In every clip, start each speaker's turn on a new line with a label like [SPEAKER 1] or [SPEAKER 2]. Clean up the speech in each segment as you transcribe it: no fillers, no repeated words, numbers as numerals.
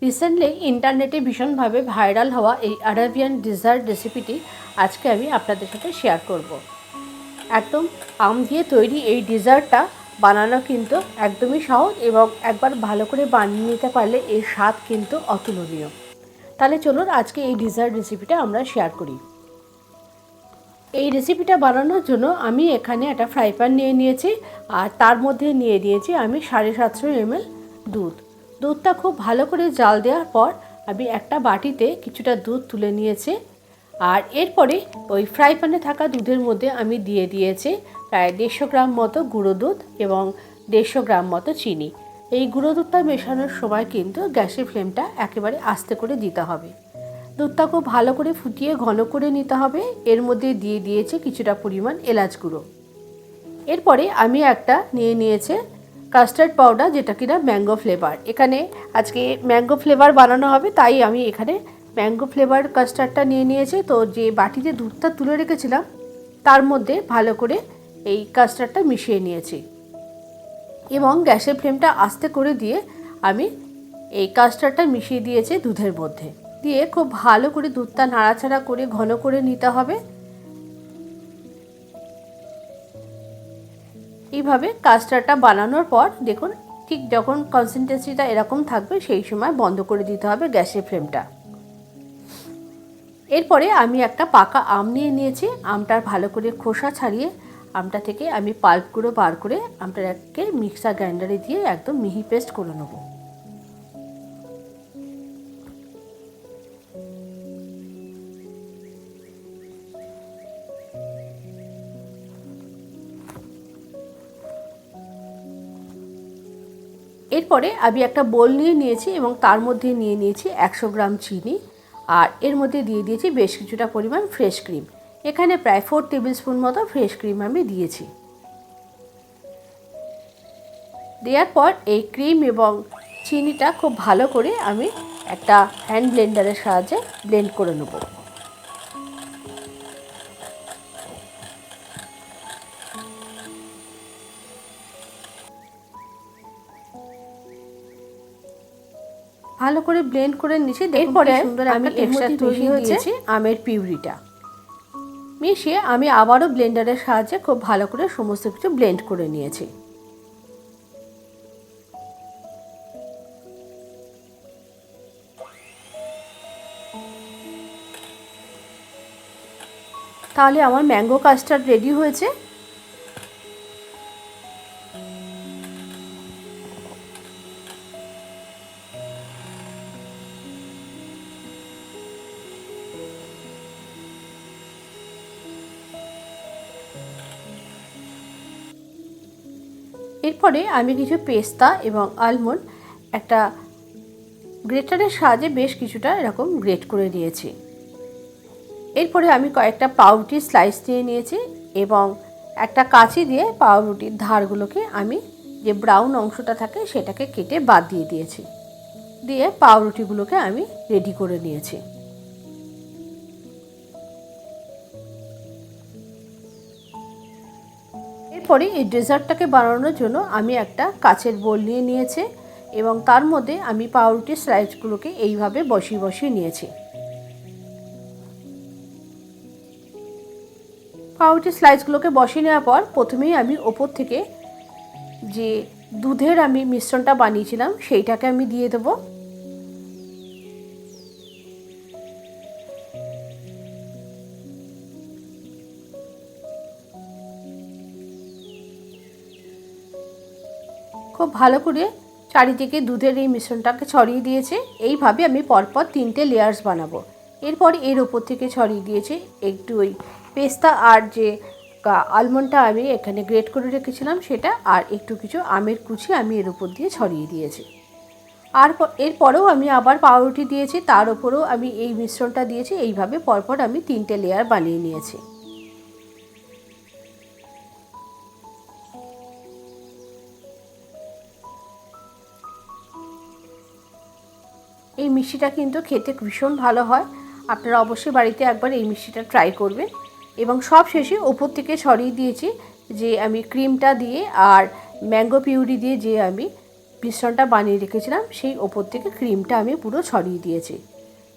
[SPEAKER 1] Recently ইন্টারনেটে ভীষণভাবে viral হওয়া এই আরাবিয়ান ডেজার্ট রেসিপিটি আজকে আমি আপনাদের সাথে শেয়ার করব। একদম আম দিয়ে তৈরি এই ডেজার্টটা বানানো কিন্তু একদমই সহজ এবং একবার ভালো করে বানিয়ে নিতে পারলে এর স্বাদ কিন্তু অতুলনীয়। তাহলে চলুন আজকে এই ডেজার্ট রেসিপিটা আমরা শেয়ার করি। এই রেসিপিটা বানানোর জন্য আমি এখানে একটা ফ্রাই প্যান নিয়ে নিয়েছি আর তার মধ্যে নিয়ে দিয়েছি আমি 750 ml দুধ। দুধটা খুব ভালো করে জাল দেওয়ার পর আমি একটা বাটিতে কিছুটা দুধ তুলে নিয়েছি আর এরপরে ওই ফ্রাই প্যানে থাকা দুধের মধ্যে আমি দিয়ে দিয়েছি প্রায় 150 গ্রাম মতো গুঁড়ো দুধ এবং 150 গ্রাম মতো চিনি। এই গুঁড়ো দুধটা মেশানোর সময় কিন্তু গ্যাসের ফ্লেমটা একেবারে আস্তে করে দিতে হবে। দুধটা খুব ভালো করে ফুটিয়ে ঘন করে নিতে হবে। এর মধ্যে দিয়ে দিয়েছে কিছুটা পরিমাণ এলাচ গুঁড়ো। এরপরে আমি একটা নিয়ে নিয়েছে কাস্টার্ড পাউডার, যেটা কিনা ম্যাঙ্গো ফ্লেভার। এখানে আজকে ম্যাঙ্গো ফ্লেভার বানানো হবে, তাই আমি এখানে ম্যাঙ্গো ফ্লেভার কাস্টার্ডটা নিয়ে নিয়েছি। তো যে বাটিতে দুধটা তুলে রেখেছিলাম তার মধ্যে ভালো করে এই কাস্টার্ডটা মিশিয়ে নিয়েছি এবং গ্যাসের ফ্লেমটা আস্তে করে দিয়ে আমি এই কাস্টার্ডটা মিশিয়ে দিয়েছি দুধের মধ্যে। দিয়ে খুব ভালো করে দুধটা নাড়াচাড়া করে ঘন করে নিতে হবে। এইভাবে কাস্টার্ডটা বানানোর পর দেখুন ঠিক যখন কনসিস্টেন্সিটা এরকম থাকবে সেই সময় বন্ধ করে দিতে হবে গ্যাসের ফ্লেমটা। এরপরে আমি একটা পাকা আম নিয়ে নিয়েছি। আমটার ভালো করে খোসা ছাড়িয়ে আমটা থেকে আমি পাল্পগুলো বার করে আমটাকে মিক্সার গ্রাইন্ডারে দিয়ে একদম মিহি পেস্ট করে নেব। এরপরে আমি একটা বোল নিয়ে নিয়েছি এবং তার মধ্যে নিয়ে নিয়েছি 100 গ্রাম চিনি আর এর মধ্যে দিয়ে দিয়েছি বেশ কিছুটা পরিমাণ ফ্রেশ ক্রিম। এখানে প্রায় 4 টেবিল স্পুন মতো ফ্রেশ ক্রিম আমি দিয়েছি। দেওয়ার পর এই ক্রিম এবং চিনিটা খুব ভালো করে আমি একটা হ্যান্ড ব্লেন্ডারের সাহায্যে ব্লেন্ড করে নেব। ভালো করে ব্লেন্ড করে নিয়েছি। এরপরে সুন্দর একটা টেক্সচার তৈরি হয়েছে আমের পিউরিটা মিশিয়ে আমি আবারও ব্লেন্ডারের সাহায্যে খুব ভালো করে সমস্ত কিছু ব্লেন্ড করে নিয়েছি। তাহলে আমার ম্যাঙ্গো কাস্টার্ড রেডি হয়েছে। এরপরে আমি কিছু পেস্তা এবং আলমন্ড একটা গ্রেটারের সাহায্যে বেশ কিছুটা এরকম গ্রেট করে নিয়েছি। এরপরে আমি কয়েকটা পাউরুটির স্লাইস নিয়ে নিয়েছি এবং একটা কাঁচি দিয়ে পাউরুটির ধারগুলোকে আমি যে ব্রাউন অংশটা থাকে সেটাকে কেটে বাদ দিয়ে দিয়েছি। দিয়ে পাউরুটিগুলোকে আমি রেডি করে নিয়েছি। এরপরে এই ডেজার্টটাকে বানানোর জন্য আমি একটা কাচের বোল নিয়ে নিয়েছি এবং তার মধ্যে আমি পাউরুটির স্লাইসগুলোকে এইভাবে বসিয়ে বসিয়ে নিয়েছি। পাউরুটির স্লাইসগুলোকে বসিয়ে নেওয়ার পর প্রথমেই আমি ওপর থেকে যে দুধের আমি মিশ্রণটা বানিয়েছিলাম সেইটাকে আমি দিয়ে দেবো। খুব ভালো করে চারিদিকে দুধের এই মিশ্রণটাকে ছড়িয়ে দিয়েছে। এইভাবে আমি পরপর 3টে লেয়ার্স বানাবো। এরপর এর ওপর থেকে ছড়িয়ে দিয়েছি একটু ওই পেস্তা আর যে আলমন্ডটা আমি এখানে গ্রেট করে রেখেছিলাম সেটা, আর একটু কিছু আমের কুচি আমি এর উপর দিয়ে ছড়িয়ে দিয়েছি। আর এরপরেও আমি আবার পাউরুটি দিয়েছি, তার উপরেও আমি এই মিশ্রণটা দিয়েছি। এইভাবে পরপর আমি 3টে লেয়ার বানিয়ে নিয়েছি। এই মিষ্টিটা কিন্তু খেতে ভীষণ ভালো হয়। আপনারা অবশ্যই বাড়িতে একবার এই মিষ্টিটা ট্রাই করবেন। এবং সব শেষে ওপর থেকে ছড়িয়ে দিয়েছি যে আমি ক্রিমটা দিয়ে আর ম্যাঙ্গো পিউরি দিয়ে যে আমি মিশ্রণটা বানিয়ে রেখেছিলাম সেই ওপর থেকে ক্রিমটা আমি পুরো ছড়িয়ে দিয়েছি।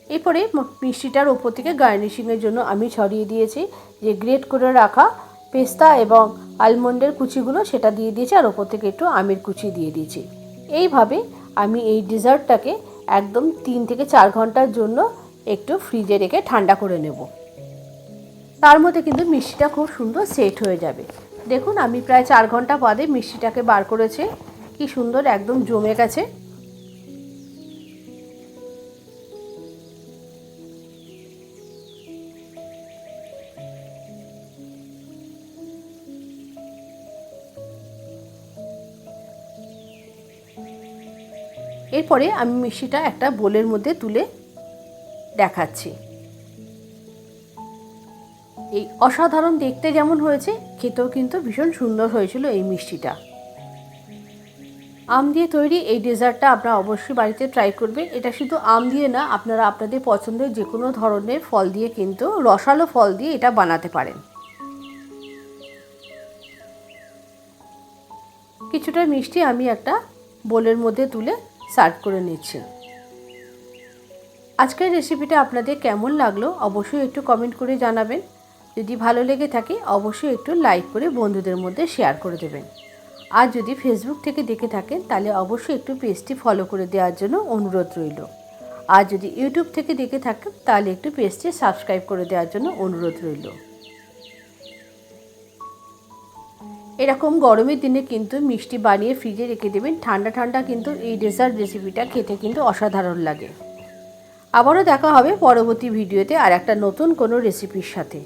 [SPEAKER 1] এরপরে মিষ্টিটার ওপর থেকে গার্নিশিংয়ের জন্য আমি ছড়িয়ে দিয়েছি যে গ্রেট করে রাখা পেস্তা এবং আলমন্ডের কুচিগুলো, সেটা দিয়ে দিয়েছি, আর ওপর থেকে একটু আমের কুচি দিয়ে দিয়েছি। এইভাবে আমি এই ডেজার্টটাকে একদম 3 থেকে 4 ঘন্টার জন্য একটু ফ্রিজে রেখে ঠান্ডা করে নেব। তার মধ্যে কিন্তু মিষ্টিটা খুব সুন্দর সেট হয়ে যাবে। দেখুন আমি প্রায় 4 ঘন্টা বাদে মিষ্টিটাকে বার করেছি, কি সুন্দর একদম জমে গেছে। এরপরে আমি মিষ্টিটা একটা বোলের মধ্যে তুলে দেখাচ্ছি। এই অসাধারণ দেখতে যেমন হয়েছে, খেতেও কিন্তু ভীষণ সুন্দর হয়েছিল এই মিষ্টিটা। আম দিয়ে তৈরি এই ডেজার্টটা আপনারা অবশ্যই বাড়িতে ট্রাই করবেন। এটা শুধু আম দিয়ে না, আপনারা আপনাদের পছন্দের যে কোনো ধরনের ফল দিয়ে, কিন্তু রসালো ফল দিয়ে এটা বানাতে পারেন। কিছুটা মিষ্টি আমি একটা বোলের মধ্যে তুলে সার্ভ করে নিচ্ছি। আজকের রেসিপিটা আপনাদের কেমন লাগলো অবশ্যই একটু কমেন্ট করে জানাবেন। যদি ভালো লেগে থাকে অবশ্যই একটু লাইক করে বন্ধুদের মধ্যে শেয়ার করে দেবেন। আর যদি ফেসবুক থেকে দেখে থাকেন তাহলে অবশ্যই একটু পেজটি ফলো করে দেওয়ার জন্য অনুরোধ রইল। আর যদি ইউটিউব থেকে দেখে থাকেন তাহলে একটু পেজটি সাবস্ক্রাইব করে দেওয়ার জন্য অনুরোধ রইল। এরকম গরমের দিনে কিন্তু মিষ্টি বানিয়ে ফ্রিজে রেখে দেবেন, ঠান্ডা ঠান্ডা কিন্তু এই ডেজার্ট রেসিপিটা খেতে কিন্তু অসাধারণ লাগে। আবারও দেখা হবে পরবর্তী ভিডিওতে আর একটা নতুন কোনো রেসিপির সাথে।